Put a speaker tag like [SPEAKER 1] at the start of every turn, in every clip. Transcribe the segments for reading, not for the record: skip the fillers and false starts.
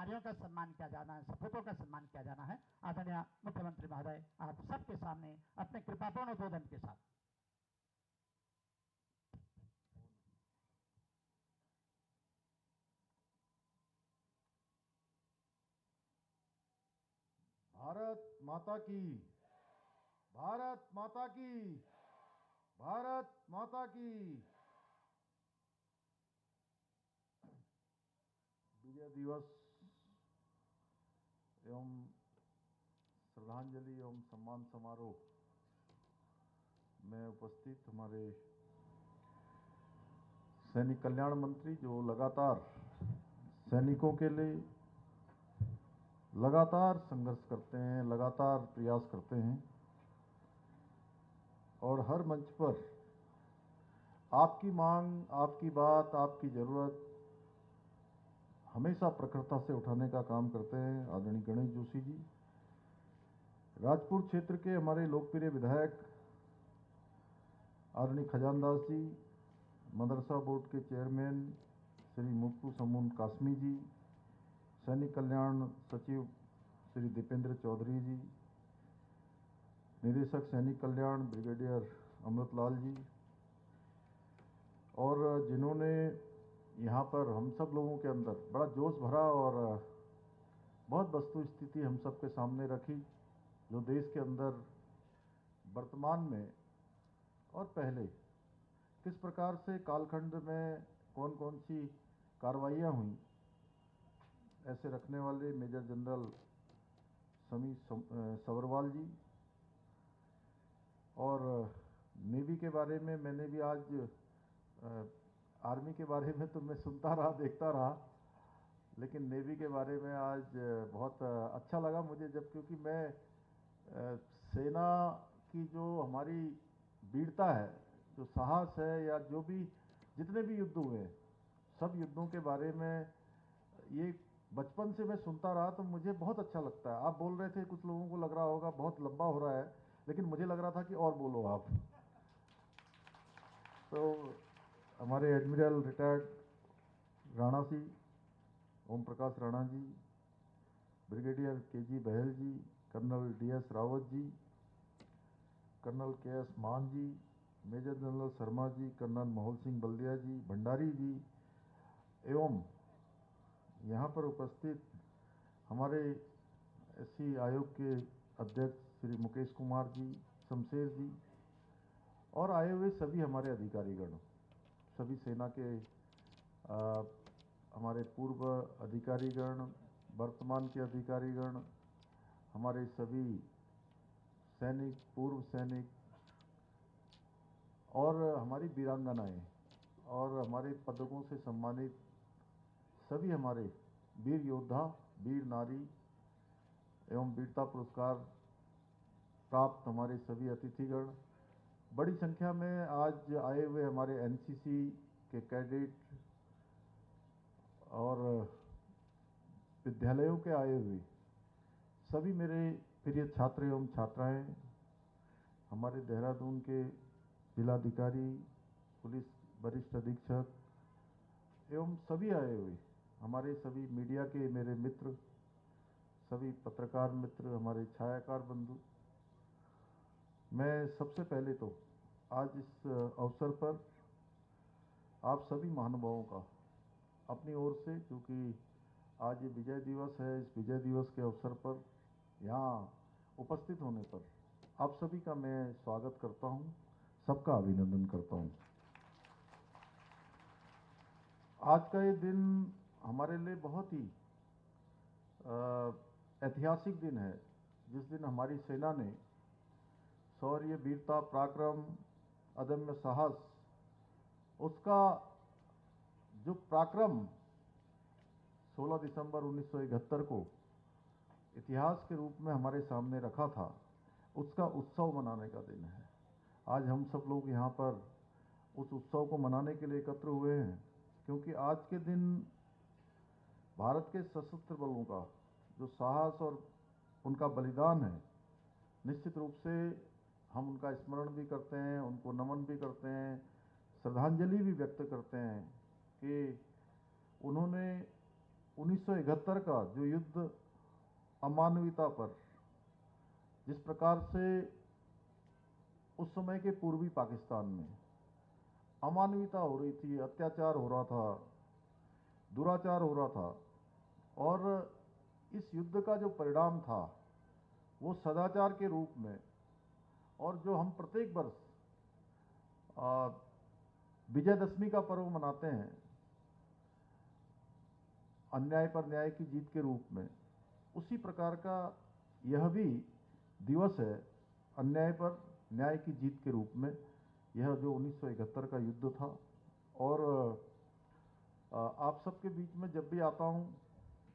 [SPEAKER 1] नारियों का सम्मान किया जाना है, सपूतों का सम्मान किया जाना है। आदरणीय मुख्यमंत्री महोदय, आप सबके सामने अपने कृपापूर्ण उद्बोधन के साथ।
[SPEAKER 2] भारत माता की, भारत माता की, भारत माता की। विजय दिवस एवं श्रद्धांजलि एवं सम्मान समारोह में उपस्थित हमारे सैनिक कल्याण मंत्री, जो लगातार सैनिकों के लिए लगातार संघर्ष करते हैं, लगातार प्रयास करते हैं और हर मंच पर आपकी मांग, आपकी बात, आपकी जरूरत हमेशा प्रखरता से उठाने का काम करते हैं। आदरणीय गणेश जोशी जी, राजपुर क्षेत्र के हमारे लोकप्रिय विधायक आदरणीय खजानदास जी, मदरसा बोर्ड के चेयरमैन श्री मुफ्तू समून कासमी जी, सैनिक कल्याण सचिव श्री दीपेंद्र चौधरी जी, निदेशक सैनिक कल्याण ब्रिगेडियर अमृतलाल जी, और जिन्होंने यहाँ पर हम सब लोगों के अंदर बड़ा जोश भरा और बहुत वस्तु स्थिति हम सब के सामने रखी, जो देश के अंदर वर्तमान में और पहले किस प्रकार से कालखंड में कौन कौन सी कार्रवाइयाँ हुई, ऐसे रखने वाले मेजर जनरल समी सवरवाल जी। और नेवी के बारे में मैंने भी आज आर्मी के बारे में तो मैं सुनता रहा, देखता रहा, लेकिन नेवी के बारे में आज बहुत अच्छा लगा मुझे, जब क्योंकि मैं सेना की जो हमारी वीरता है, जो साहस है, या जो भी जितने भी युद्ध हुए सब युद्धों के बारे में ये बचपन से मैं सुनता रहा, तो मुझे बहुत अच्छा लगता है। आप बोल रहे थे, कुछ लोगों को लग रहा होगा बहुत लंबा हो रहा है, लेकिन मुझे लग रहा था कि और बोलो आप। तो हमारे admiral retired Rana Singh, Om Prakash Rana ji, brigadier KG. बहल जी, colonel DS. Rawat ji, colonel KS. मान जी, major general Sharma ji, colonel मोहल सिंह बल्दिया जी, भंडारी जी, एवं यहाँ पर उपस्थित हमारे एससी आयोग के अध्यक्ष श्री मुकेश कुमार जी, शमशेर जी, और आए हुए सभी हमारे अधिकारीगण, सभी सेना के हमारे पूर्व अधिकारीगण, वर्तमान के अधिकारीगण, हमारे सभी सैनिक, पूर्व सैनिक और हमारी वीरांगनाएं और हमारे पदकों से सम्मानित सभी हमारे वीर योद्धा, वीर नारी एवं वीरता पुरस्कार प्राप्त हमारे सभी अतिथिगण, बड़ी संख्या में आज आए हुए हमारे एनसीसी के कैडेट और विद्यालयों के आए हुए सभी मेरे प्रिय छात्र एवं छात्राएं, हमारे देहरादून के जिलाधिकारी, पुलिस वरिष्ठ अधीक्षक एवं सभी आए हुए हमारे सभी मीडिया के मेरे मित्र, सभी पत्रकार मित्र, हमारे छायाकार बंधु, मैं सबसे पहले तो आज इस अवसर पर आप सभी महानुभावों का अपनी ओर से, क्योंकि आज ये विजय दिवस है, इस विजय दिवस के अवसर पर यहाँ उपस्थित होने पर आप सभी का मैं स्वागत करता हूँ, सबका अभिनंदन करता हूँ। आज का ये दिन हमारे लिए बहुत ही ऐतिहासिक दिन है, जिस दिन हमारी सेना ने शौर्य, वीरता, पराक्रम, अदम्य साहस, उसका जो पराक्रम 16 दिसंबर 1971 को इतिहास के रूप में हमारे सामने रखा था, उसका उत्सव मनाने का दिन है। आज हम सब लोग यहाँ पर उस उत्सव को मनाने के लिए एकत्र हुए हैं, क्योंकि आज के दिन भारत के सशस्त्र बलों का जो साहस और उनका बलिदान है, निश्चित रूप से हम उनका स्मरण भी करते हैं, उनको नमन भी करते हैं, श्रद्धांजलि भी व्यक्त करते हैं कि उन्होंने 1971 का जो युद्ध अमानवीयता पर, जिस प्रकार से उस समय के पूर्वी पाकिस्तान में अमानवीयता हो रही थी, अत्याचार हो रहा था, दुराचार हो रहा था, और इस युद्ध का जो परिणाम था वो सदाचार के रूप में, और जो हम प्रत्येक वर्ष विजयदशमी का पर्व मनाते हैं अन्याय पर न्याय की जीत के रूप में, उसी प्रकार का यह भी दिवस है अन्याय पर न्याय की जीत के रूप में, यह जो 1971 का युद्ध था। और आप सबके बीच में जब भी आता हूं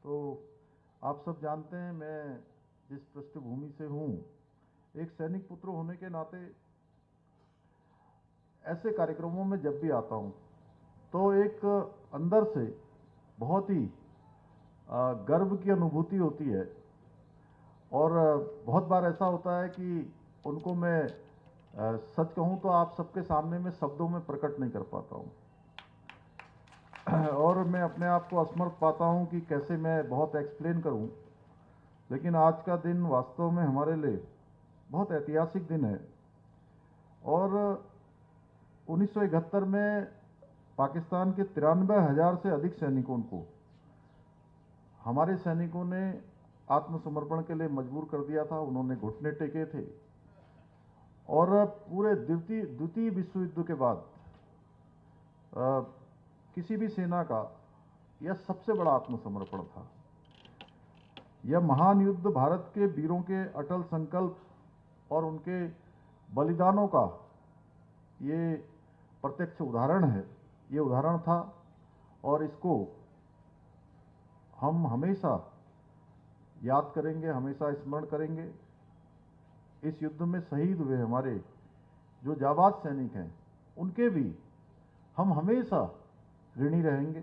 [SPEAKER 2] तो आप सब जानते हैं मैं जिस पृष्ठभूमि से हूं, एक सैनिक पुत्र होने के नाते ऐसे कार्यक्रमों में जब भी आता हूं तो एक अंदर से बहुत ही गर्व की अनुभूति होती है। और बहुत बार ऐसा होता है कि उनको मैं सच कहूं तो आप सबके सामने में शब्दों में प्रकट नहीं कर पाता हूं, और मैं अपने आप को असमर्थ पाता हूं कि कैसे मैं बहुत एक्सप्लेन करूं। लेकिन आज का दिन वास्तव में हमारे लिए बहुत ऐतिहासिक दिन है। और 1971 में पाकिस्तान के 93,000 से अधिक सैनिकों को हमारे सैनिकों ने आत्मसमर्पण के लिए मजबूर कर दिया था। उन्होंने घुटने टेके थे, और पूरे द्वितीय विश्व युद्ध के बाद किसी भी सेना का यह सबसे बड़ा आत्मसमर्पण था। यह महान युद्ध भारत के वीरों के अटल संकल्प और उनके बलिदानों का ये प्रत्यक्ष उदाहरण है, ये उदाहरण था, और इसको हम हमेशा याद करेंगे, हमेशा स्मरण करेंगे। इस युद्ध में शहीद हुए हमारे जो जाबाज सैनिक हैं उनके भी हम हमेशा ऋणी रहेंगे।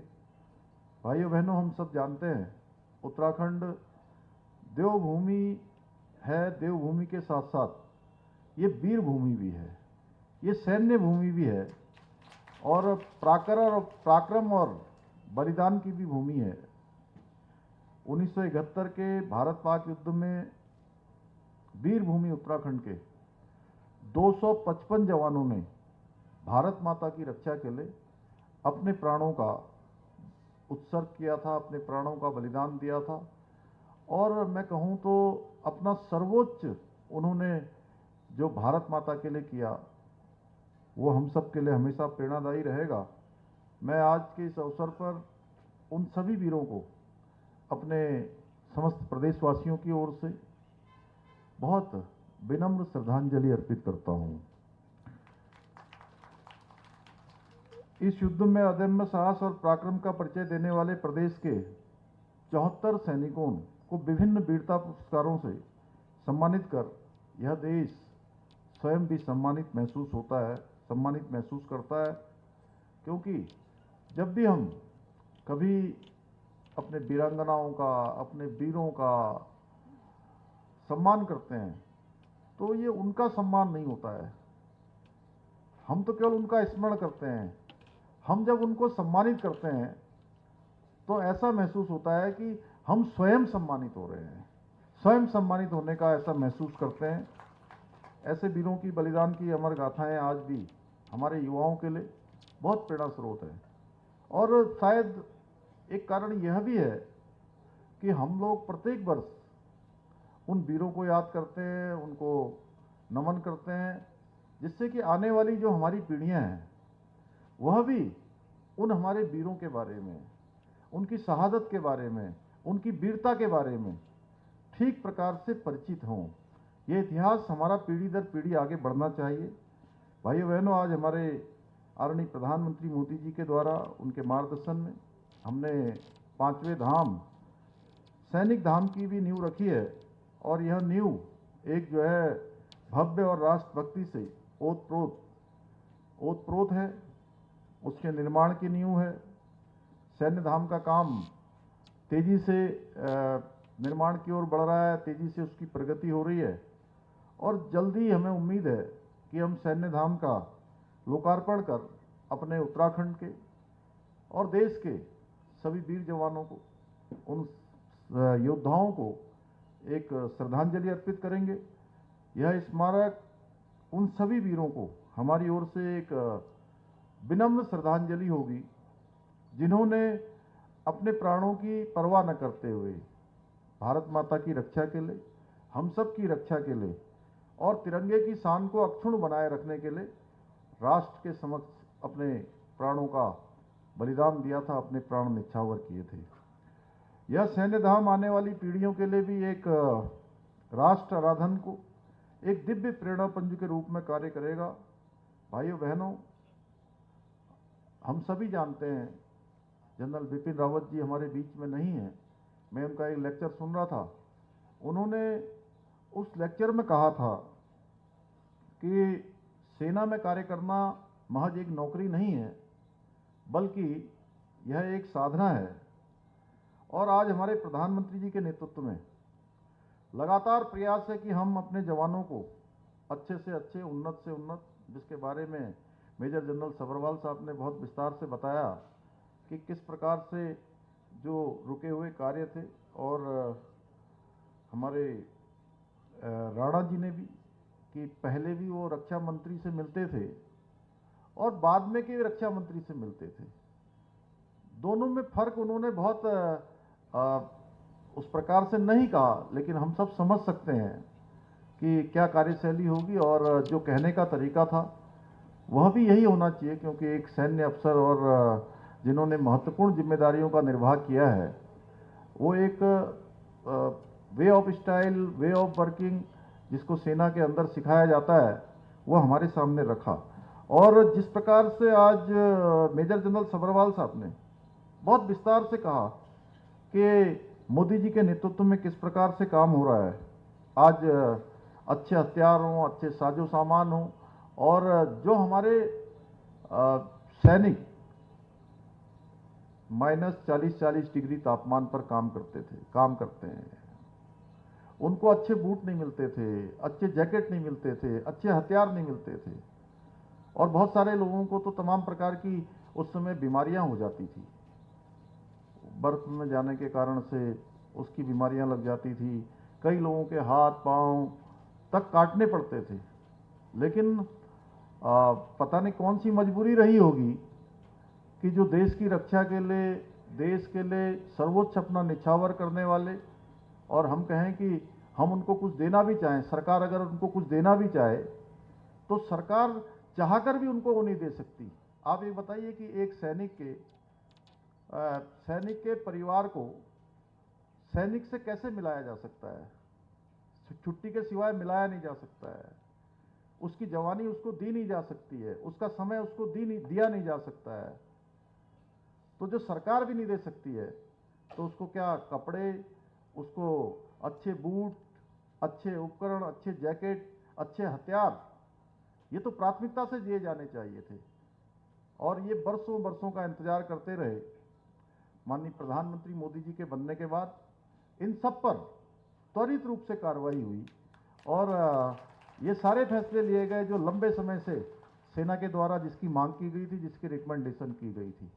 [SPEAKER 2] भाइयों बहनों, हम सब जानते हैं उत्तराखंड देवभूमि है, देवभूमि के साथ साथ ये वीर भूमि भी है, ये सैन्य भूमि भी है, और पराक्रम और बलिदान की भी भूमि है। 1971 के भारत पाक युद्ध में वीर भूमि उत्तराखंड के 255 जवानों ने भारत माता की रक्षा के लिए अपने प्राणों का उत्सर्ग किया था, अपने प्राणों का बलिदान दिया था। और मैं कहूं तो अपना सर्वोच्च उन्होंने जो भारत माता के लिए किया वो हम सब के लिए हमेशा प्रेरणादायी रहेगा। मैं आज के इस अवसर पर उन सभी वीरों को अपने समस्त प्रदेशवासियों की ओर से बहुत विनम्र श्रद्धांजलि अर्पित करता हूं। इस युद्ध में अदम्य साहस और पराक्रम का परिचय देने वाले प्रदेश के 74 सैनिकों को विभिन्न वीरता पुरस्कारों से सम्मानित कर यह देश स्वयं भी सम्मानित महसूस करता है। क्योंकि जब भी हम कभी अपने वीरांगनाओं का, अपने वीरों का सम्मान करते हैं तो ये उनका सम्मान नहीं होता है, हम तो केवल उनका स्मरण करते हैं। हम जब उनको सम्मानित करते हैं तो ऐसा महसूस होता है कि हम स्वयं सम्मानित हो रहे हैं, स्वयं सम्मानित होने का ऐसा महसूस करते हैं। ऐसे वीरों की बलिदान की अमर गाथाएं आज भी हमारे युवाओं के लिए बहुत प्रेरणा स्रोत है। और शायद एक कारण यह भी है कि हम लोग प्रत्येक वर्ष उन वीरों को याद करते हैं, उनको नमन करते हैं, जिससे कि आने वाली जो हमारी पीढ़ियां हैं वह भी उन हमारे वीरों के बारे में, उनकी शहादत के बारे में, उनकी वीरता के बारे में ठीक प्रकार से परिचित हों। ये इतिहास हमारा पीढ़ी दर पीढ़ी आगे बढ़ना चाहिए। भाइयों बहनों, आज हमारे आदरणीय प्रधानमंत्री मोदी जी के द्वारा उनके मार्गदर्शन में हमने 5वें धाम सैनिक धाम की भी नींव रखी है, और यह नींव एक जो है भव्य और राष्ट्रभक्ति से ओतप्रोत है, उसके निर्माण की नींव है। सैन्य धाम का काम तेजी से निर्माण की ओर बढ़ रहा है, तेजी से उसकी प्रगति हो रही है, और जल्दी हमें उम्मीद है कि हम सैन्य धाम का लोकार्पण कर अपने उत्तराखंड के और देश के सभी वीर जवानों को उन योद्धाओं को एक श्रद्धांजलि अर्पित करेंगे। यह स्मारक उन सभी वीरों को हमारी ओर से एक विनम्र श्रद्धांजलि होगी जिन्होंने अपने प्राणों की परवाह न करते हुए भारत माता की रक्षा के लिए, हम सब की रक्षा के लिए और तिरंगे की शान को अक्षुण्ण बनाए रखने के लिए राष्ट्र के समक्ष अपने प्राणों का बलिदान दिया था, अपने प्राण न्यौछावर किए थे। यह सैन्य धाम आने वाली पीढ़ियों के लिए भी एक राष्ट्र आराधन को एक दिव्य प्रेरणा पुंज के रूप में कार्य करेगा। भाइयों बहनों, हम सभी जानते हैं जनरल बिपिन रावत जी हमारे बीच में नहीं हैं। मैं उनका एक लेक्चर सुन रहा था। उन्होंने उस लेक्चर में कहा था कि सेना में कार्य करना महज एक नौकरी नहीं है, बल्कि यह एक साधना है। और आज हमारे प्रधानमंत्री जी के नेतृत्व में लगातार प्रयास है कि हम अपने जवानों को अच्छे से अच्छे, उन्नत से उन्नत, जिसके बारे में मेजर जनरल सभरवाल साहब ने बहुत विस्तार से बताया कि किस प्रकार से जो रुके हुए कार्य थे, और हमारे राणा जी ने भी कि पहले भी वो रक्षा मंत्री से मिलते थे और बाद में के रक्षा मंत्री से मिलते थे। दोनों में फर्क उन्होंने बहुत उस प्रकार से नहीं कहा, लेकिन हम सब समझ सकते हैं कि क्या कार्यशैली होगी। और जो कहने का तरीका था वह भी यही होना चाहिए, क्योंकि एक सैन्य अफसर और जिन्होंने महत्वपूर्ण जिम्मेदारियों का निर्वाह किया है, वो एक way of style, way of working जिसको सेना के अंदर सिखाया जाता है, वो हमारे सामने रखा। और जिस प्रकार से आज मेजर जनरल सभरवाल साहब ने बहुत विस्तार से कहा कि मोदी जी के नेतृत्व में किस प्रकार से काम हो रहा है, आज अच्छे हथियार हों, अच्छे साजो सामान हों, और जो हमारे सैनिक -40 डिग्री तापमान पर काम करते हैं, उनको अच्छे बूट नहीं मिलते थे, अच्छे जैकेट नहीं मिलते थे, अच्छे हथियार नहीं मिलते थे, और बहुत सारे लोगों को तो तमाम प्रकार की उस समय बीमारियां हो जाती थी। बर्फ में जाने के कारण से उसकी बीमारियां लग जाती थी, कई लोगों के हाथ पांव तक काटने पड़ते थे। लेकिन पता नहीं कौन सी मजबूरी रही होगी कि जो देश की रक्षा के लिए, देश के लिए सर्वोच्च अपना निछावर करने वाले, और हम कहें कि हम उनको कुछ देना भी चाहें, सरकार अगर उनको कुछ देना भी चाहे तो सरकार चाहकर भी उनको वो नहीं दे सकती। आप ये बताइए कि एक सैनिक के परिवार को सैनिक से कैसे मिलाया जा सकता है? छुट्टी के सिवाय मिलाया नहीं जा सकता है। उसकी जवानी उसको दी नहीं जा सकती है, उसका समय उसको दिया नहीं जा सकता है। तो जो सरकार भी नहीं दे सकती है, तो उसको क्या कपड़े, उसको अच्छे बूट, अच्छे उपकरण, अच्छे जैकेट, अच्छे हथियार, ये तो प्राथमिकता से दिए जाने चाहिए थे। और ये बरसों बरसों का इंतजार करते रहे। माननीय प्रधानमंत्री मोदी जी के बनने के बाद इन सब पर त्वरित रूप से कार्रवाई हुई, और ये सारे फैसले लिए गए जो लंबे समय से सेना के द्वारा जिसकी मांग की गई थी, जिसकी रिकमेंडेशन की गई थी।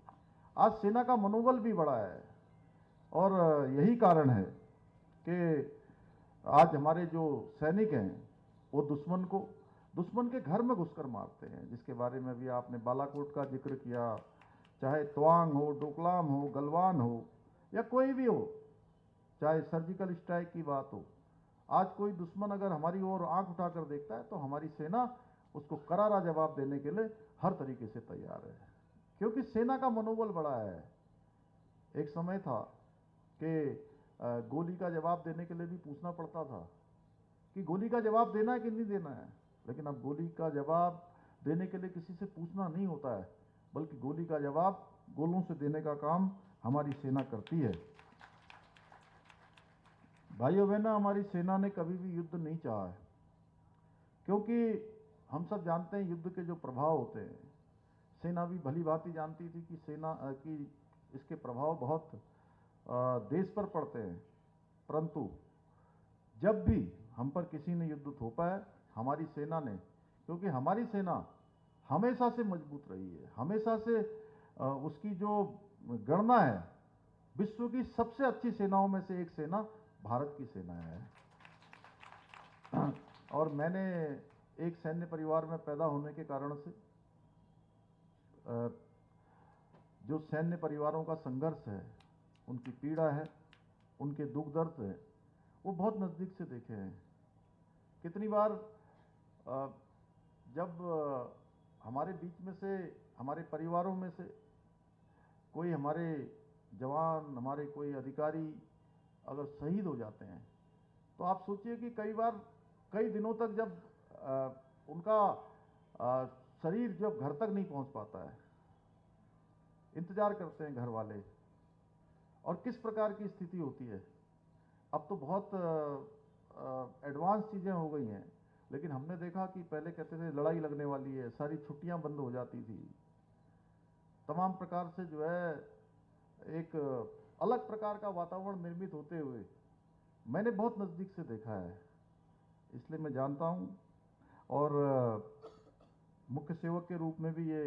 [SPEAKER 2] आज सेना का मनोबल भी बढ़ा है, और यही कारण है कि आज हमारे जो सैनिक हैं वो दुश्मन के घर में घुसकर मारते हैं, जिसके बारे में भी आपने बालाकोट का जिक्र किया। चाहे तवांग हो, डोकलाम हो, गलवान हो, या कोई भी हो, चाहे सर्जिकल स्ट्राइक की बात हो, आज कोई दुश्मन अगर हमारी ओर आंख उठाकर देखता है तो हमारी सेना उसको करारा जवाब देने के लिए हर तरीके से तैयार है, क्योंकि सेना का मनोबल बढ़ा है। एक समय था कि गोली का जवाब देने के लिए भी पूछना पड़ता था कि गोली का जवाब देना है कि नहीं देना है, लेकिन अब गोली का जवाब देने के लिए किसी से पूछना नहीं होता है, बल्कि गोली का जवाब गोलों से देने का काम हमारी सेना करती है। भाइयों बहनों, हमारी सेना ने कभी भी युद्ध नहीं चाहा है, क्योंकि हम सब जानते हैं युद्ध के जो प्रभाव होते हैं। सेना भी भली भांति जानती थी कि इसके प्रभाव बहुत देश पर पड़ते हैं, परंतु जब भी हम पर किसी ने युद्ध थोपा है, हमारी सेना ने, क्योंकि हमारी सेना हमेशा से मजबूत रही है, हमेशा से उसकी जो गणना है विश्व की सबसे अच्छी सेनाओं में से एक सेना भारत की सेना है। और मैंने एक सैन्य परिवार में पैदा होने के कारण से जो सैन्य परिवारों का संघर्ष है, उनकी पीड़ा है, उनके दुख दर्द है, वो बहुत नज़दीक से देखे हैं। कितनी बार जब हमारे बीच में से, हमारे परिवारों में से कोई हमारे जवान, हमारे कोई अधिकारी अगर शहीद हो जाते हैं, तो आप सोचिए कि कई बार कई दिनों तक जब उनका शरीर जब घर तक नहीं पहुंच पाता है, इंतजार करते हैं घर वाले, और किस प्रकार की स्थिति होती है। अब तो बहुत एडवांस चीज़ें हो गई हैं, लेकिन हमने देखा कि पहले कहते थे लड़ाई लगने वाली है, सारी छुट्टियां बंद हो जाती थी, तमाम प्रकार से जो है एक अलग प्रकार का वातावरण निर्मित होते हुए मैंने बहुत नज़दीक से देखा है, इसलिए मैं जानता हूँ। और मुख्य सेवक के रूप में भी ये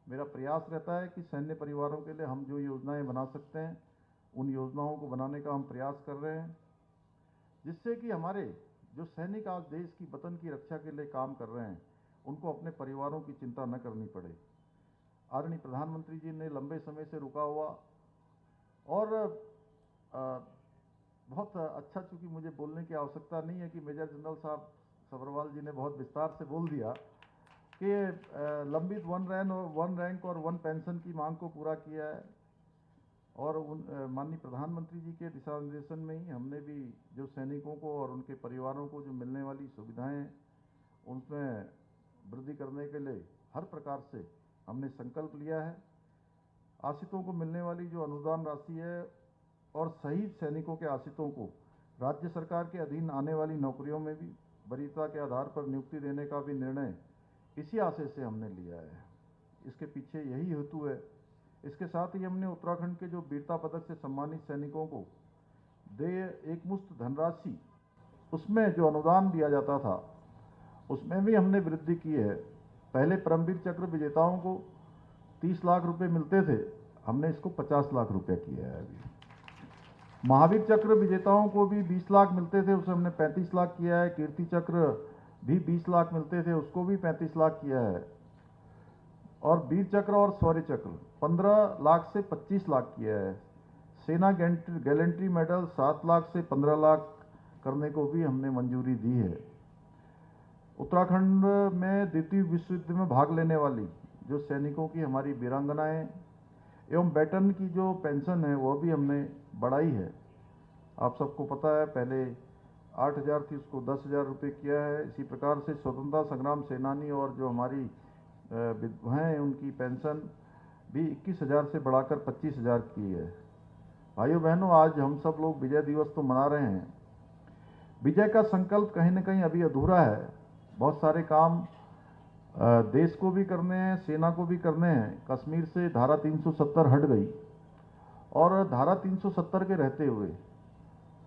[SPEAKER 2] मेरा प्रयास रहता है कि सैन्य परिवारों के लिए हम जो योजनाएं बना सकते हैं, उन योजनाओं को बनाने का हम प्रयास कर रहे हैं, जिससे कि हमारे जो सैनिक आज देश की वतन की रक्षा के लिए काम कर रहे हैं, उनको अपने परिवारों की चिंता न करनी पड़े। आदरणीय प्रधानमंत्री जी ने लंबे समय से रुका हुआ और बहुत अच्छा, चूंकि मुझे बोलने की आवश्यकता नहीं है कि मेजर जनरल साहब सब्रवाल जी ने बहुत विस्तार से बोल दिया कि लंबित वन रैंक और वन पेंशन की मांग को पूरा किया है। और माननीय प्रधानमंत्री जी के दिशा निर्देशन में ही हमने भी जो सैनिकों को और उनके परिवारों को जो मिलने वाली सुविधाएं हैं, उनमें वृद्धि करने के लिए हर प्रकार से हमने संकल्प लिया है। आश्रितों को मिलने वाली जो अनुदान राशि है और शहीद सैनिकों के आश्रितों को राज्य सरकार के अधीन आने वाली नौकरियों में भी वरीयता के आधार पर नियुक्ति देने का भी निर्णय इसी आशय से हमने लिया है। इसके पीछे यही हेतु है। इसके साथ ही हमने उत्तराखंड के जो वीरता पदक से सम्मानित सैनिकों को एक मुश्त धनराशि, उसमें जो अनुदान दिया जाता था, उसमें भी हमने वृद्धि की है। पहले परमवीर चक्र विजेताओं को 30 लाख रुपए मिलते थे, हमने इसको 50 लाख रुपए किया है। अभी महावीर चक्र विजेताओं को भी 20 लाख मिलते थे, उसे हमने 35 लाख किया है। कीर्ति चक्र भी 20 लाख मिलते थे, उसको भी 35 लाख किया है। और वीर चक्र और शौर्य चक्र 15 लाख से 25 लाख किया है। सेना गैलेंट्री मेडल 7 लाख से 15 लाख करने को भी हमने मंजूरी दी है। उत्तराखंड में द्वितीय विश्व युद्ध में भाग लेने वाली जो सैनिकों की हमारी वीरांगनाएं एवं बैटन की जो पेंशन है, वो भी हमने बढ़ाई है। आप सबको पता है, पहले 8,000 थी, उसको 10,000 रुपये किया है। इसी प्रकार से स्वतंत्रता संग्राम सेनानी और जो हमारी विधवाएं हैं, उनकी पेंशन भी 21,000 से बढ़ाकर 25,000 की है। भाइयों बहनों, आज हम सब लोग विजय दिवस तो मना रहे हैं। विजय का संकल्प कहीं न कहीं अभी अधूरा है। बहुत सारे काम देश को भी करने हैं, सेना को भी करने हैं। कश्मीर से धारा 370 हट गई, और धारा 370 के रहते हुए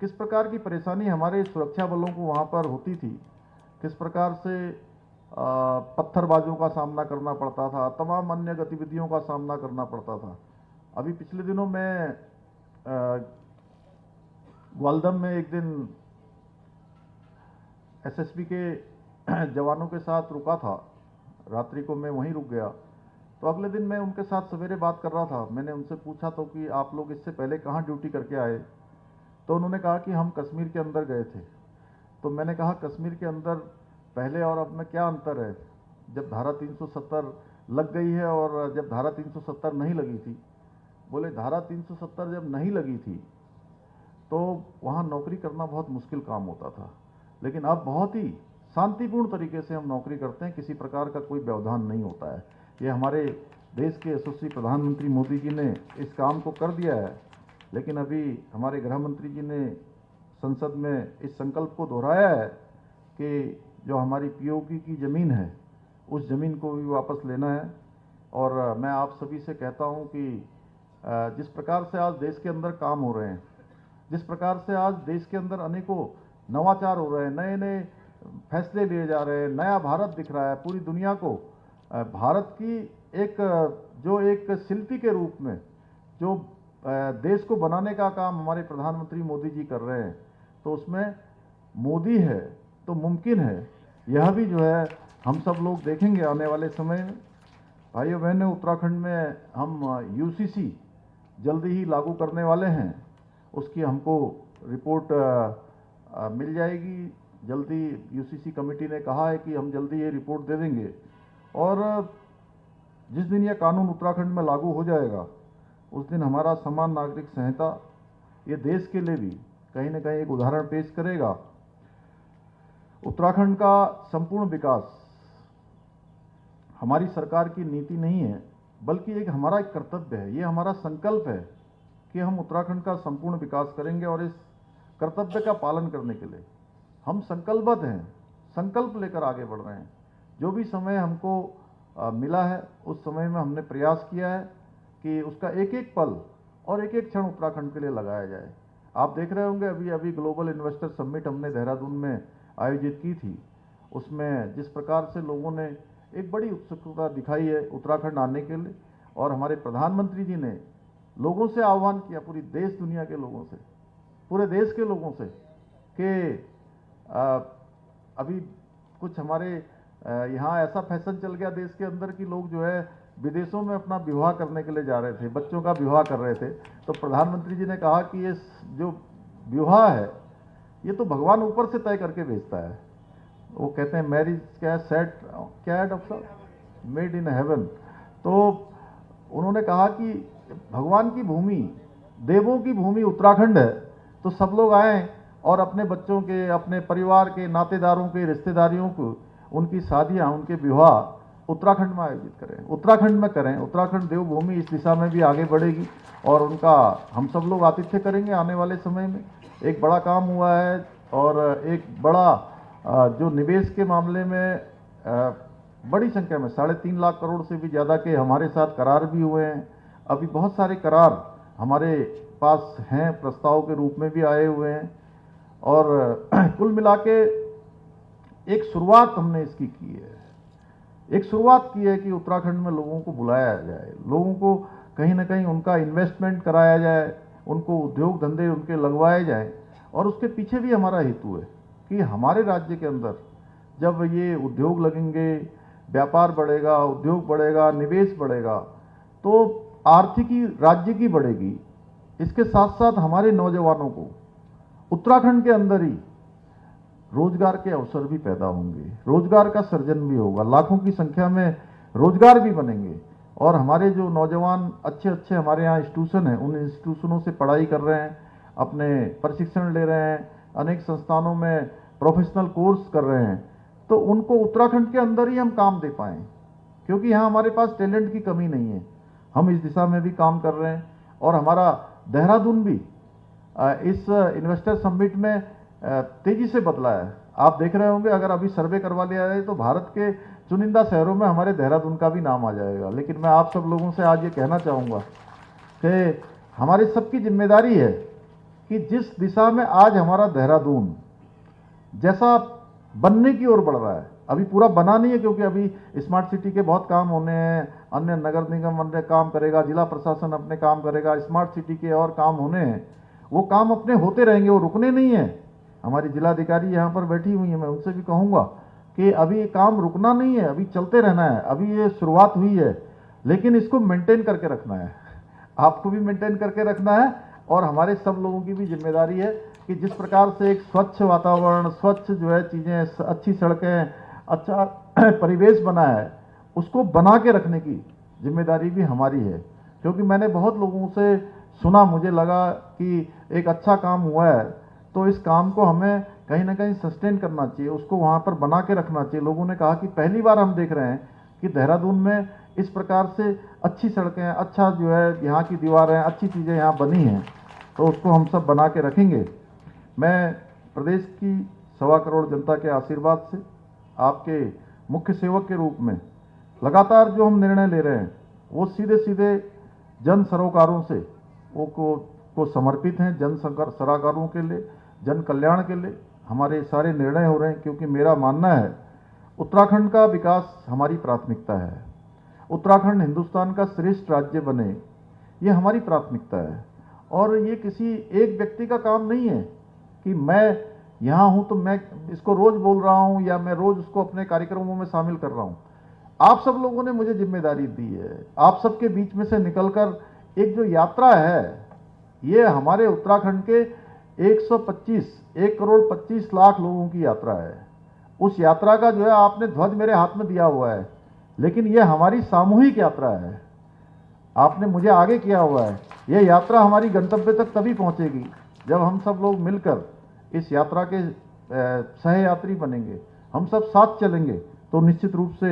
[SPEAKER 2] किस प्रकार की परेशानी हमारे सुरक्षा बलों को वहाँ पर होती थी, किस प्रकार से पत्थरबाजों का सामना करना पड़ता था, तमाम अन्य गतिविधियों का सामना करना पड़ता था। अभी पिछले दिनों में ग्वालदम में एक दिन एसएसबी के जवानों के साथ रुका था, रात्रि को मैं वहीं रुक गया। तो अगले दिन मैं उनके साथ सवेरे बात कर रहा था। मैंने उनसे पूछा तो कि आप लोग इससे पहले कहाँ ड्यूटी करके आए, तो उन्होंने कहा कि हम कश्मीर के अंदर गए थे। तो मैंने कहा कश्मीर के अंदर पहले और अब में क्या अंतर है, जब धारा 370 लग गई है और जब धारा 370 नहीं लगी थी। बोले धारा 370 जब नहीं लगी थी तो वहाँ नौकरी करना बहुत मुश्किल काम होता था, लेकिन अब बहुत ही शांतिपूर्ण तरीके से हम नौकरी करते हैं, किसी प्रकार का कोई व्यवधान नहीं होता है। ये हमारे देश के यशस्वी प्रधानमंत्री मोदी जी ने इस काम को कर दिया है, लेकिन अभी हमारे गृह मंत्री जी ने संसद में इस संकल्प को दोहराया है कि जो हमारी पीओके की ज़मीन है, उस ज़मीन को भी वापस लेना है। और मैं आप सभी से कहता हूं कि जिस प्रकार से आज देश के अंदर काम हो रहे हैं, जिस प्रकार से आज देश के अंदर अनेकों नवाचार हो रहे हैं, नए नए फैसले लिए जा रहे हैं, नया भारत दिख रहा है, पूरी दुनिया को भारत की एक शिल्पी के रूप में जो देश को बनाने का काम हमारे प्रधानमंत्री मोदी जी कर रहे हैं, तो उसमें मोदी है तो मुमकिन है। यह भी जो है हम सब लोग देखेंगे आने वाले समय में। भाइयों बहनों, उत्तराखंड में हम यूसीसी जल्दी ही लागू करने वाले हैं। उसकी हमको रिपोर्ट मिल जाएगी जल्दी। यूसीसी कमेटी ने कहा है कि हम जल्दी ये रिपोर्ट दे देंगे, और जिस दिन यह कानून उत्तराखंड में लागू हो जाएगा उस दिन हमारा समान नागरिक संहिता ये देश के लिए भी कहीं न कहीं एक उदाहरण पेश करेगा। उत्तराखंड का संपूर्ण विकास हमारी सरकार की नीति नहीं है, बल्कि एक हमारा एक कर्तव्य है। ये हमारा संकल्प है कि हम उत्तराखंड का संपूर्ण विकास करेंगे, और इस कर्तव्य का पालन करने के लिए हम संकल्पबद्ध हैं, संकल्प लेकर आगे बढ़ रहे हैं। जो भी समय हमको मिला है उस समय में हमने प्रयास किया है कि उसका एक एक पल और एक एक क्षण उत्तराखंड के लिए लगाया जाए। आप देख रहे होंगे अभी ग्लोबल इन्वेस्टर समिट हमने देहरादून में आयोजित की थी। उसमें जिस प्रकार से लोगों ने एक बड़ी उत्सुकता दिखाई है उत्तराखंड आने के लिए, और हमारे प्रधानमंत्री जी ने लोगों से आह्वान किया, पूरी देश दुनिया के लोगों से, पूरे देश के लोगों से, कि अभी कुछ हमारे यहाँ ऐसा फैशन चल गया देश के अंदर कि लोग जो है विदेशों में अपना विवाह करने के लिए जा रहे थे, बच्चों का विवाह कर रहे थे। तो प्रधानमंत्री जी ने कहा कि ये जो विवाह है ये तो भगवान ऊपर से तय करके भेजता है। वो कहते हैं मैरिज क्या है, सेट क्या है डॉक्टर साहब, मेड इन हेवन। तो उन्होंने कहा कि भगवान की भूमि, देवों की भूमि उत्तराखंड है, तो सब लोग आएँ और अपने बच्चों के, अपने परिवार के, नातेदारों के, रिश्तेदारियों को, उनकी शादियां, उनके विवाह उत्तराखंड में आयोजित करें, उत्तराखंड में करें। उत्तराखंड देवभूमि इस दिशा में भी आगे बढ़ेगी, और उनका हम सब लोग आतिथ्य करेंगे आने वाले समय में। एक बड़ा काम हुआ है, और एक बड़ा जो निवेश के मामले में बड़ी संख्या में 3.5 लाख करोड़ से भी ज़्यादा के हमारे साथ करार भी हुए हैं। अभी बहुत सारे करार हमारे पास हैं, प्रस्ताव के रूप में भी आए हुए हैं, और कुल मिला के एक शुरुआत हमने इसकी की है। एक शुरुआत की है कि उत्तराखंड में लोगों को बुलाया जाए, लोगों को कहीं ना कहीं उनका इन्वेस्टमेंट कराया जाए, उनको उद्योग धंधे उनके लगवाए जाए। और उसके पीछे भी हमारा हेतु है कि हमारे राज्य के अंदर जब ये उद्योग लगेंगे, व्यापार बढ़ेगा, उद्योग बढ़ेगा, निवेश बढ़ेगा, तो आर्थिकी राज्य की बढ़ेगी। इसके साथ साथ हमारे नौजवानों को उत्तराखंड के अंदर ही रोजगार के अवसर भी पैदा होंगे, रोजगार का सृजन भी होगा, लाखों की संख्या में रोजगार भी बनेंगे। और हमारे जो नौजवान अच्छे अच्छे हमारे यहाँ इंस्टीट्यूशन हैं, उन इंस्टीट्यूशनों से पढ़ाई कर रहे हैं, अपने प्रशिक्षण ले रहे हैं, अनेक संस्थानों में प्रोफेशनल कोर्स कर रहे हैं, तो उनको उत्तराखंड के अंदर ही हम काम दे पाएँ, क्योंकि यहाँ हमारे पास टैलेंट की कमी नहीं है। हम इस दिशा में भी काम कर रहे हैं, और हमारा देहरादून भी इस इन्वेस्टर समिट में तेजी से बदला है। आप देख रहे होंगे, अगर अभी सर्वे करवा लिया जाए तो भारत के चुनिंदा शहरों में हमारे देहरादून का भी नाम आ जाएगा। लेकिन मैं आप सब लोगों से आज ये कहना चाहूँगा कि हमारी सबकी जिम्मेदारी है कि जिस दिशा में आज हमारा देहरादून जैसा बनने की ओर बढ़ रहा है, अभी पूरा बना नहीं है, क्योंकि अभी स्मार्ट सिटी के बहुत काम होने हैं, अन्य नगर निगम अन्य काम करेगा, जिला प्रशासन अपने काम करेगा, स्मार्ट सिटी के और काम होने हैं। वो काम अपने होते रहेंगे, वो रुकने नहीं है। हमारी जिलाधिकारी यहाँ पर बैठी हुई है, मैं उनसे भी कहूँगा कि अभी ये काम रुकना नहीं है, अभी चलते रहना है। अभी ये शुरुआत हुई है, लेकिन इसको मेंटेन करके रखना है, आपको भी मेंटेन करके रखना है, और हमारे सब लोगों की भी जिम्मेदारी है कि जिस प्रकार से एक स्वच्छ वातावरण, स्वच्छ जो है चीज़ें, अच्छी सड़कें, अच्छा परिवेश बना है, उसको बना के रखने की जिम्मेदारी भी हमारी है। क्योंकि मैंने बहुत लोगों से सुना, मुझे लगा कि एक अच्छा काम हुआ है, तो इस काम को हमें कहीं ना कहीं सस्टेन करना चाहिए, उसको वहाँ पर बना के रखना चाहिए। लोगों ने कहा कि पहली बार हम देख रहे हैं कि देहरादून में इस प्रकार से अच्छी सड़कें, अच्छा जो है यहाँ की दीवारें, अच्छी चीज़ें यहाँ बनी हैं, तो उसको हम सब बना के रखेंगे। मैं प्रदेश की 1.25 करोड़ जनता के आशीर्वाद से आपके मुख्य सेवक के रूप में लगातार जो हम निर्णय ले रहे हैं वो सीधे सीधे जन सरोकारों से वो को समर्पित हैं, जन सरोकारों के लिए, जन कल्याण के लिए हमारे सारे निर्णय हो रहे हैं। क्योंकि मेरा मानना है उत्तराखंड का विकास हमारी प्राथमिकता है। उत्तराखंड हिंदुस्तान का श्रेष्ठ राज्य बने, ये हमारी प्राथमिकता है। और ये किसी एक व्यक्ति का काम नहीं है कि मैं यहाँ हूँ तो मैं इसको रोज बोल रहा हूँ या मैं रोज उसको अपने कार्यक्रमों में शामिल कर रहा हूँ। आप सब लोगों ने मुझे जिम्मेदारी दी है। आप सबके बीच में से निकलकर एक जो यात्रा है, ये हमारे उत्तराखंड के 1 करोड़ 25 लाख लोगों की यात्रा है। उस यात्रा का जो है आपने ध्वज मेरे हाथ में दिया हुआ है, लेकिन ये हमारी सामूहिक यात्रा है। आपने मुझे आगे किया हुआ है। यह यात्रा हमारी गंतव्य तक तभी पहुंचेगी जब हम सब लोग मिलकर इस यात्रा के सहयात्री बनेंगे, हम सब साथ चलेंगे तो निश्चित रूप से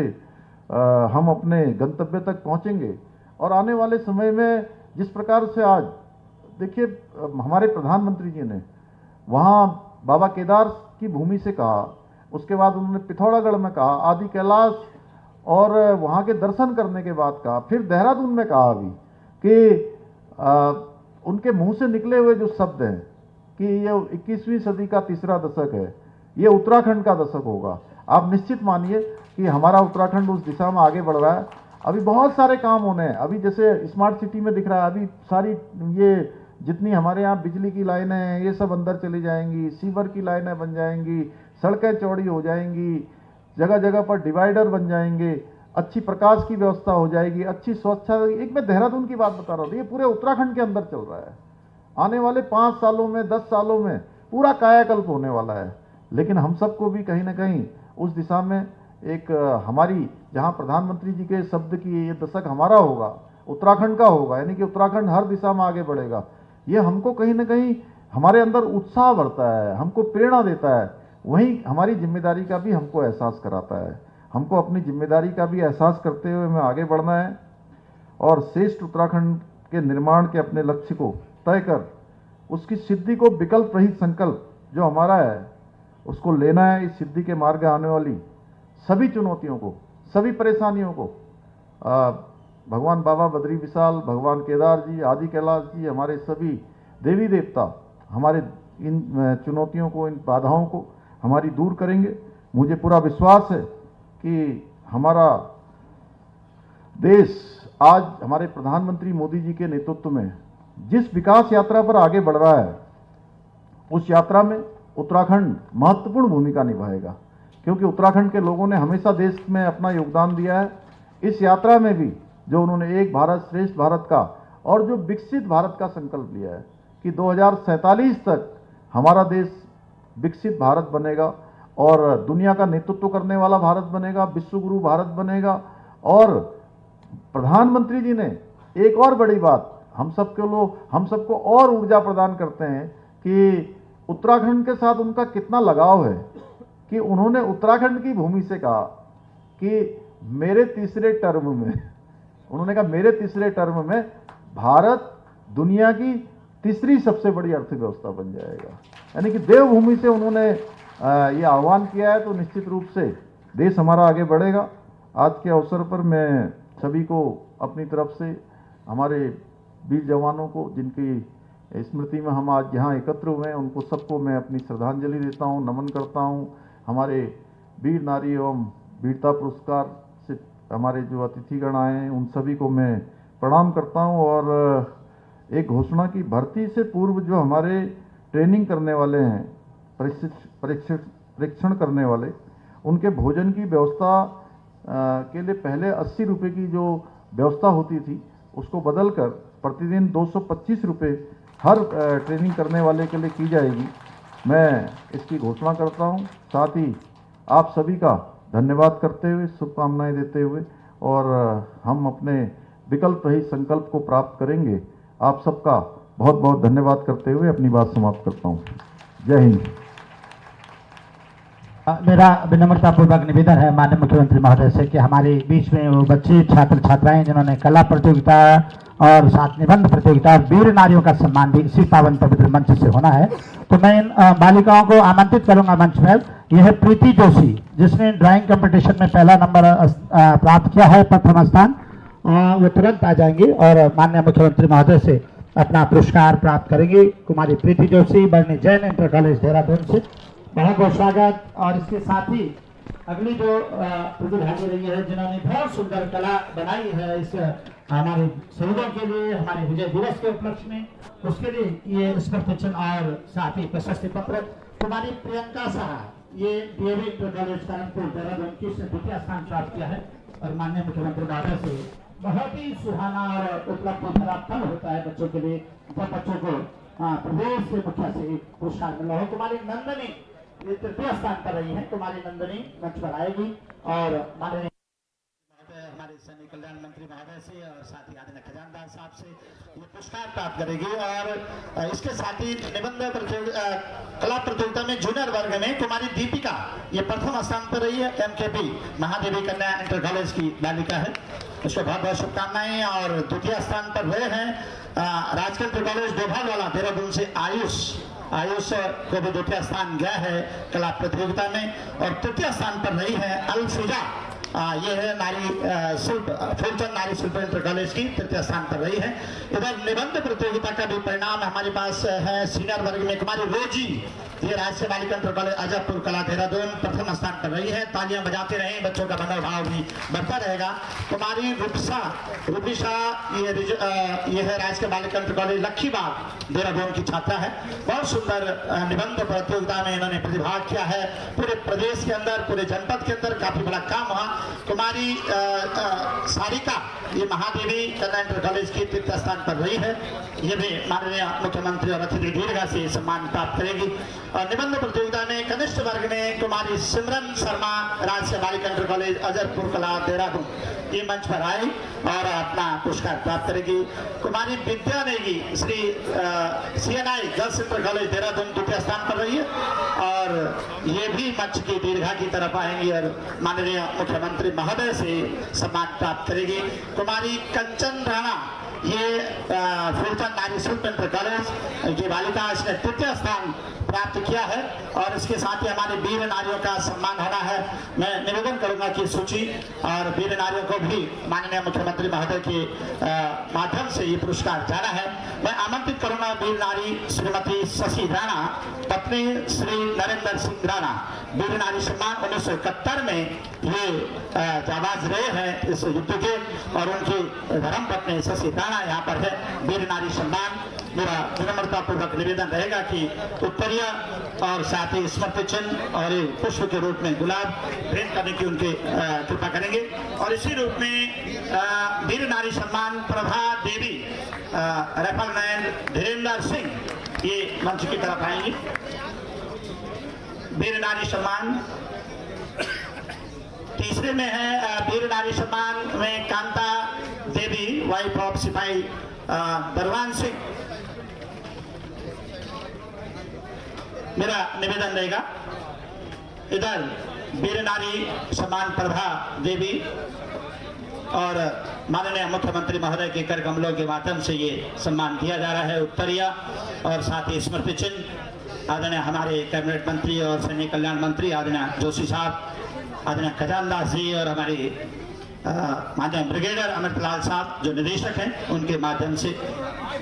[SPEAKER 2] हम अपने गंतव्य तक पहुंचेंगे। और आने वाले समय में जिस प्रकार से आज देखिए हमारे प्रधानमंत्री जी ने वहाँ बाबा केदार की भूमि से कहा, उसके बाद उन्होंने पिथौरागढ़ में कहा, आदि कैलाश और वहाँ के दर्शन करने के बाद कहा, फिर देहरादून में कहा अभी कि उनके मुंह से निकले हुए जो शब्द हैं कि ये 21वीं सदी का तीसरा दशक है, ये उत्तराखंड का दशक होगा। आप निश्चित मानिए कि हमारा उत्तराखंड उस दिशा में आगे बढ़ रहा है। अभी बहुत सारे काम होने हैं। अभी जैसे स्मार्ट सिटी में दिख रहा है, अभी सारी ये जितनी हमारे यहाँ बिजली की लाइनें हैं ये सब अंदर चली जाएंगी, सीवर की लाइनें बन जाएंगी, सड़कें चौड़ी हो जाएंगी, जगह जगह पर डिवाइडर बन जाएंगे, अच्छी प्रकाश की व्यवस्था हो जाएगी, अच्छी स्वच्छता। एक मैं देहरादून की बात बता रहा हूँ, ये पूरे उत्तराखंड के अंदर चल रहा है। आने वाले 5 सालों में 10 सालों में पूरा कायाकल्प होने वाला है। लेकिन हम सबको भी कहीं ना कहीं उस दिशा में एक हमारी जहाँ प्रधानमंत्री जी के शब्द की ये दशक हमारा होगा, उत्तराखंड का होगा, यानी कि उत्तराखंड हर दिशा में आगे बढ़ेगा। ये हमको कहीं ना कहीं हमारे अंदर उत्साह बढ़ता है, हमको प्रेरणा देता है। वहीं हमारी जिम्मेदारी का भी हमको एहसास कराता है। हमको अपनी जिम्मेदारी का भी एहसास करते हुए हमें आगे बढ़ना है और श्रेष्ठ उत्तराखंड के निर्माण के अपने लक्ष्य को तय कर उसकी सिद्धि को विकल्प रहित संकल्प जो हमारा है उसको लेना है। इस सिद्धि के मार्ग आने वाली सभी चुनौतियों को, सभी परेशानियों को भगवान बाबा बद्री विशाल, भगवान केदार जी, आदि कैलाश जी, हमारे सभी देवी देवता हमारे इन चुनौतियों को, इन बाधाओं को हमारी दूर करेंगे। मुझे पूरा विश्वास है कि हमारा देश आज हमारे प्रधानमंत्री मोदी जी के नेतृत्व में जिस विकास यात्रा पर आगे बढ़ रहा है, उस यात्रा में उत्तराखंड महत्वपूर्ण भूमिका निभाएगा, क्योंकि उत्तराखंड के लोगों ने हमेशा देश में अपना योगदान दिया है। इस यात्रा में भी जो उन्होंने एक भारत श्रेष्ठ भारत का और जो विकसित भारत का संकल्प लिया है कि 2047 तक हमारा देश विकसित भारत बनेगा और दुनिया का नेतृत्व करने वाला भारत बनेगा, विश्वगुरु भारत बनेगा। और प्रधानमंत्री जी ने एक और बड़ी बात हम सबको और ऊर्जा प्रदान करते हैं कि उत्तराखंड के साथ उनका कितना लगाव है कि उन्होंने उत्तराखंड की भूमि से कहा कि मेरे तीसरे टर्म में, उन्होंने कहा मेरे तीसरे टर्म में भारत दुनिया की तीसरी सबसे बड़ी अर्थव्यवस्था बन जाएगा। यानी कि देवभूमि से उन्होंने ये आह्वान किया है, तो निश्चित रूप से देश हमारा आगे बढ़ेगा। आज के अवसर पर मैं सभी को अपनी तरफ से, हमारे वीर जवानों को जिनकी स्मृति में हम आज यहाँ एकत्र हुए हैं, उनको सबको मैं अपनी श्रद्धांजलि देता हूँ, नमन करता हूँ। हमारे वीर नारी एवं वीरता पुरस्कार से हमारे जो अतिथिगण आए हैं उन सभी को मैं प्रणाम करता हूँ। और एक घोषणा की, भर्ती से पूर्व जो हमारे ट्रेनिंग करने वाले हैं, परीक्षण करने वाले, उनके भोजन की व्यवस्था के लिए पहले 80 रुपये की जो व्यवस्था होती थी उसको बदलकर प्रतिदिन 225 रुपये हर ट्रेनिंग करने वाले के लिए की जाएगी। मैं इसकी घोषणा करता हूं। साथ ही आप सभी का धन्यवाद करते हुए, शुभकामनाएं देते हुए, और हम अपने विकल्प रहित संकल्प को प्राप्त करेंगे। आप सबका बहुत बहुत धन्यवाद करते हुए अपनी बात समाप्त करता हूं। जय हिंद।
[SPEAKER 1] मेरा विनम्रतापूर्वक निवेदन है माननीय मुख्यमंत्री महोदय से कि हमारे बीच में वो बच्चे, छात्र छात्राएं जिन्होंने कला प्रतियोगिता और साथ निबंध प्रतियोगिता और वीर नारियों का सम्मान भी इसी पावन पवित्र मंच से होना है, तो मैं इन बालिकाओं को आमंत्रित करूंगा मंच में। यह है प्रीति जोशी, जिसने ड्राइंग कंपटीशन में पहला नंबर प्राप्त किया है, प्रथम स्थान। वो तुरंत आ जाएंगी और माननीय मुख्यमंत्री महोदय से अपना पुरस्कार प्राप्त करेंगी। कुमारी प्रीति जोशी, बरनी जैन इंटर कॉलेज देहरादून से बहुत बहुत स्वागत। और इसके साथ ही अगली जो प्रतिभागी रही है जिन्होंने बहुत सुंदर कला बनाई है इस हमारे शहीदों के लिए, हमारे विजय दिवस के उपलक्ष्य में, उसके लिए ये स्मृति चिन्ह और साथ ही प्रशस्ति पत्र कुमारी प्रियंका शाह, ये DAV inter college Kanpur Dehradun की द्वितीय स्थान प्राप्त किया है। और माननीय मुख्यमंत्री महोदय से बहुत ही सुहाना और उपलब्धि भरा पल होता है बच्चों के लिए जब बच्चों को प्रदेश से मुखिया से पुरस्कार मिला हो। कुमारी नंदनी ये तृतीय स्थान पर रही है। कुमारी नंदनी मंच पर आएगी और माननीय हमारे सैनिक कल्याण मंत्री महोदय से और साथ ही आदरणीय खजानदार साहब से ये पुरस्कार प्राप्त करेगी। और इसके साथ ही निबंध कला प्रतियोगिता में जूनियर वर्ग में कुमारी दीपिका ये प्रथम स्थान पर रही है। MKP महादेवी कन्या इंटर कॉलेज की बालिका है, उसको बहुत बहुत शुभकामनाएं। और द्वितीय स्थान पर रहे हैं राजकीय इंटर कॉलेज डोभालवाला देहरादून से आयुष को भी द्वितीय स्थान गया है कला प्रतियोगिता में। और तृतीय स्थान पर रही है अल्फिजा, ये है नारी शिल्प फूलचंद नारी शिल्प इंटर कॉलेज की, तृतीय स्थान पर रही है। इधर निबंध प्रतियोगिता का भी परिणाम हमारे पास है। सीनियर वर्ग में कुमारी रोजी, ये राजकीय बालिका इंटर कॉलेज अजयपुर कला देहरादून प्रथम स्थान पर रही है। तालियां बजाते रहें, बच्चों का मनोभाव भी बढ़ता रहेगा। कुमारी रूपिशा ये है राजकीय बालिका इंटर कॉलेज लक्खीबाग देहरादून की छात्रा है। बहुत सुंदर निबंध प्रतियोगिता में इन्होंने प्रतिभाग किया है। पूरे प्रदेश के अंदर, पूरे जनपद के अंदर काफी बड़ा काम हुआ। कुमारी सारिका ये महादेवी कन्या इंटर कॉलेज की तृतीय स्थान पर रही है। ये भी माननीय मुख्यमंत्री और अतिथि दीर्घा से सम्मान प्राप्त करेगी। और निबंध प्रतियोगिता में कनिष्ठ वर्ग में कुमारी सिमरन शर्मा राजकीय बालिका इंटर कॉलेज अजयपुर कला देहरादून ये मंच पर आई और अपना पुरस्कार प्राप्त करेगी। Kumari Vidya Negi Shri CNI girls inter college Dehradun द्वितीय स्थान पर रही है और ये भी मंच की दीर्घा की तरफ आएंगी और माननीय मुख्यमंत्री महोदय से सम्मान प्राप्त करेगी। कुमारी कंचन राणा ये फूलचंद नारी शिल्प इंटर कॉलेज की बालिका, इसने तृतीय स्थान प्राप्त किया है। और इसके साथ ही हमारे वीर नारियों का सम्मान होना है। मैं निवेदन करूंगा कि सूची और वीर नारियों को भी माननीय मुख्यमंत्री महोदय के माध्यम से ये पुरस्कार जाना है। मैं आमंत्रित करूंगा वीर नारी श्रीमती शशि राणा, पत्नी श्री नरेंद्र सिंह राणा। वीर नारी सम्मान 1971 में ये जाबाज रहे हैं इस युद्ध के और उनकी धर्मपत्नी शशि राणा यहाँ पर है। वीर नारी सम्मान मेरा विनम्रता पूर्वक निवेदन रहेगा कि उत्तरीय और साथ ही स्मृति चिन्ह और पुष्प के रूप में गुलाब भेंट करने की उनके कृपा करेंगे। और इसी रूप में वीर नारी सम्मान प्रभा देवी राइफलमैन धीरेन्द्र सिंह ये मंच की तरफ आएंगी। वीर नारी सम्मान तीसरे में है वीर नारी सम्मान में कांता देवी वाइफ ऑफ सिपाही दरवान सिंह। मेरा निवेदन रहेगा इधर वीर नारी सम्मान प्रभा देवी और माननीय मुख्यमंत्री महोदय के कर कमलों के माध्यम से ये सम्मान दिया जा रहा है। उत्तरीय और साथ ही स्मृति चिन्ह आदरणीय हमारे कैबिनेट मंत्री और सैनिक कल्याण मंत्री आदरणीय जोशी साहब, आदरणीय खजानदास जी और हमारे माननीय ब्रिगेडियर अमृतलाल साहब जो निदेशक हैं, उनके माध्यम से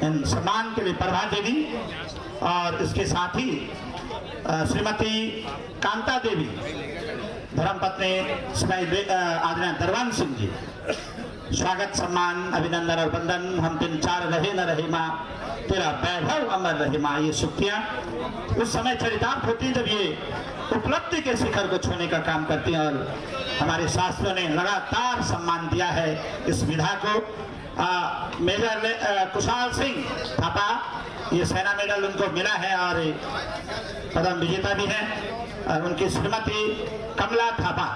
[SPEAKER 1] इन सम्मान के लिए प्रभा देवी और इसके साथ ही श्रीमती कांता देवी धर्मपत्नी आदरणीय दरवान सिंह जी, स्वागत सम्मान अभिनंदन और वंदन। हम दिन चार रहे न रहे माँ, तेरा वैभव अमर रहे माँ, ये सुक्तियाँ उस समय चरितार्थ होती जब ये उपलब्धि के शिखर को छूने का काम करती हैं। और हमारे शास्त्रों ने लगातार सम्मान दिया है इस विधा को। मेजर कुशाल सिंह थापा ये सेना मेडल उनको मिला है और पदम विजेता भी है। और उनकी श्रीमती कमला थापा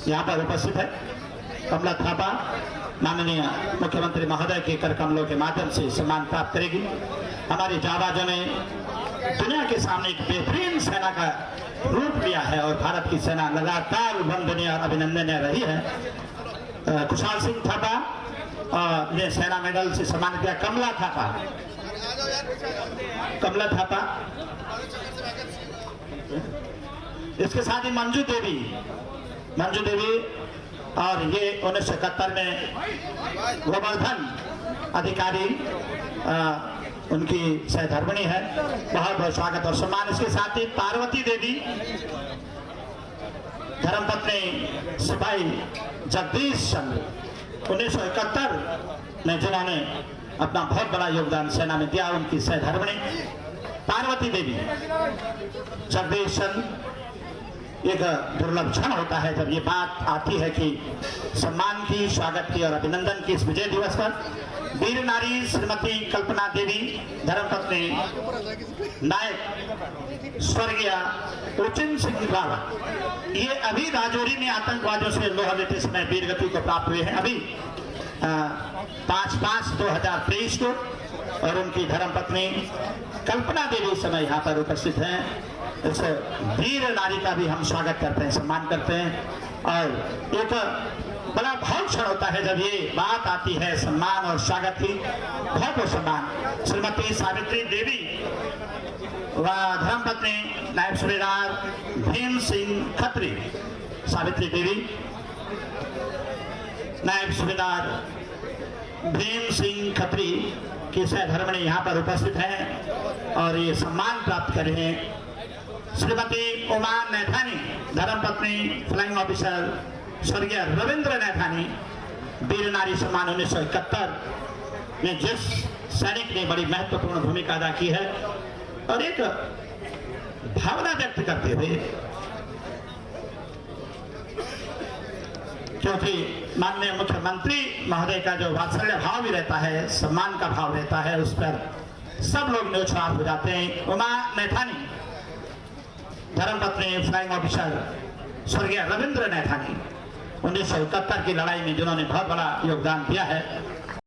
[SPEAKER 1] यहाँ पर उपस्थित है। कमला थापा माननीय मुख्यमंत्री महोदय के कर कमलों के माध्यम से सम्मान प्राप्त करेगी। हमारी जाबाजों ने दुनिया के सामने एक बेहतरीन सेना का रूप लिया है और भारत की सेना लगातार वंदनीय और अभिनंदनीय रही है। कुशाल सिंह थापा ने सेना मेडल से सम्मानित किया। कमला थापा इसके साथ ही मंजू देवी और ये 1971 में गोवर्धन अधिकारी उनकी सहधर्मिणी है। बहुत बहुत स्वागत और सम्मान। इसके साथ ही पार्वती देवी धर्मपत्नी सिपाही जगदीश चंद्र 1971 में जिन्होंने अपना बहुत बड़ा योगदान सेना में दिया, उनकी सहधर्मिणी पार्वती देवी। जगदीश चंद्र एक दुर्लभ क्षण होता है जब ये बात आती है कि सम्मान की, स्वागत की और अभिनंदन की इस विजय दिवस पर वीर नारी श्रीमती कल्पना देवी धर्मपत्नी नायक स्वर्गीय उचिन सिंह रावत, ये अभी राजौरी में आतंकवादियों से लोहा लेते समय वीरगति को प्राप्त हुए हैं, अभी 5/5/2023 को। और उनकी धर्मपत्नी कल्पना देवी इस समय यहाँ पर उपस्थित हैं। इस वीर नारी का भी हम स्वागत करते हैं, सम्मान करते हैं। और एक बड़ा भाव क्षण होता है जब ये बात आती है सम्मान और स्वागत की। बहुत सम्मान श्रीमती सावित्री देवी व धर्मपत्नी नायब सूबेदार भीम सिंह खत्री, सावित्री देवी नायब सूबेदार भीम सिंह खत्री की सहधर्मिणी यहाँ पर उपस्थित हैं और ये सम्मान प्राप्त कर रहे हैं। श्रीमती उमा नैथानी धर्मपत्नी फ्लाइंग ऑफिसर स्वर्गीय रविंद्र नैथानी, वीर नारी सम्मान 1971 में जिस सैनिक ने बड़ी महत्वपूर्ण भूमिका अदा की है। और एक भावना व्यक्त करते हुए, क्योंकि माननीय मुख्यमंत्री महोदय का जो वात्सल्य भाव भी रहता है, सम्मान का भाव रहता है, उस पर सब लोग न्योछावर हो जाते हैं। उमा नैथानी धर्मपत्नी फ्लाइंग ऑफिसर स्वर्गीय रविंद्र नैथानी 1971 की लड़ाई में जिन्होंने बहुत बड़ा योगदान दिया है,